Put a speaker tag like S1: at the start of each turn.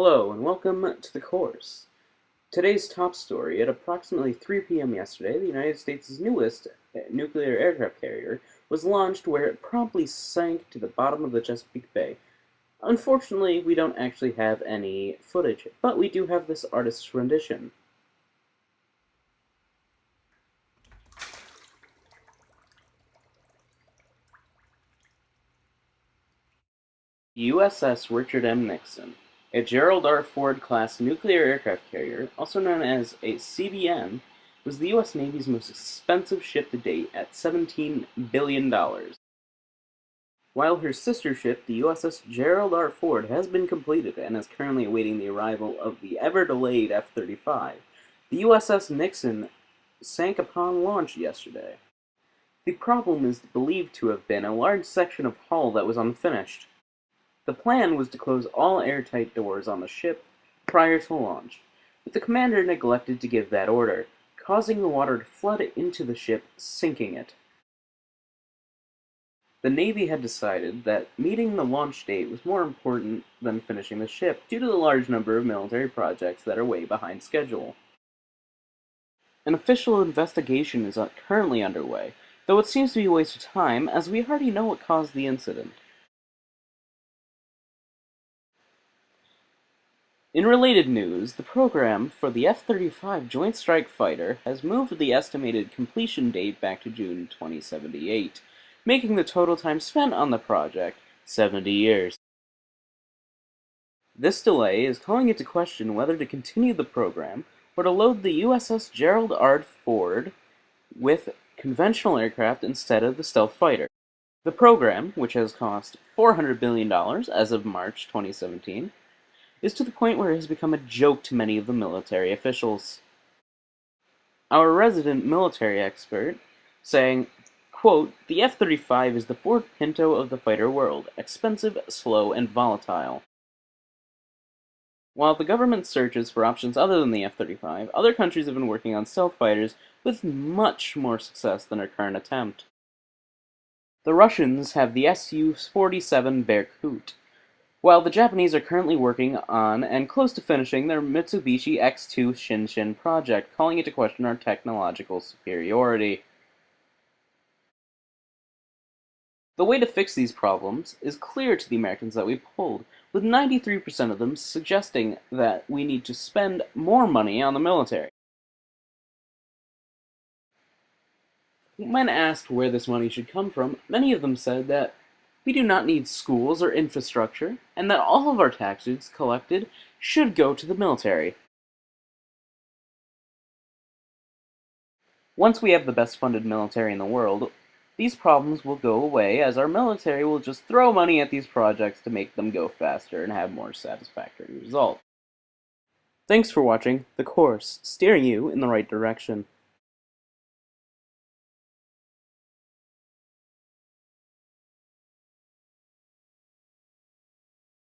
S1: Hello and welcome to the course. Today's top story: at approximately 3 p.m. yesterday, the United States' newest nuclear aircraft carrier was launched, where it promptly sank to the bottom of the Chesapeake Bay. Unfortunately, we don't actually have any footage, but we do have this artist's rendition. USS Richard M. Nixon, a Gerald R. Ford-class nuclear aircraft carrier, also known as a CBN, was the U.S. Navy's most expensive ship to date at $17 billion. While her sister ship, the USS Gerald R. Ford, has been completed and is currently awaiting the arrival of the ever-delayed F-35, the USS Nixon sank upon launch yesterday. The problem is believed to have been a large section of hull that was unfinished. The plan was to close all airtight doors on the ship prior to launch, but the commander neglected to give that order, causing the water to flood into the ship, sinking it. The Navy had decided that meeting the launch date was more important than finishing the ship, due to the large number of military projects that are way behind schedule. An official investigation is currently underway, though it seems to be a waste of time, as we already know what caused the incident. In related news, the program for the F-35 Joint Strike Fighter has moved the estimated completion date back to June 2078, making the total time spent on the project 70 years. This delay is calling into question whether to continue the program or to load the USS Gerald R. Ford with conventional aircraft instead of the stealth fighter. The program, which has cost $400 billion as of March 2017, is to the point where it has become a joke to many of the military officials. Our resident military expert saying, quote, "The F-35 is the Ford Pinto of the fighter world, expensive, slow, and volatile." While the government searches for options other than the F-35, other countries have been working on stealth fighters with much more success than our current attempt. The Russians have the Su-47 Berkut, while the Japanese are currently working on and close to finishing their Mitsubishi X2 Shinshin project, calling into question our technological superiority. The way to fix these problems is clear to the Americans that we polled, with 93% of them suggesting that we need to spend more money on the military. When asked where this money should come from, many of them said that we do not need schools or infrastructure, and that all of our taxes collected should go to the military. Once we have the best funded military in the world, these problems will go away, as our military will just throw money at these projects to make them go faster and have more satisfactory results. Thanks for watching the course, steering you in the right direction.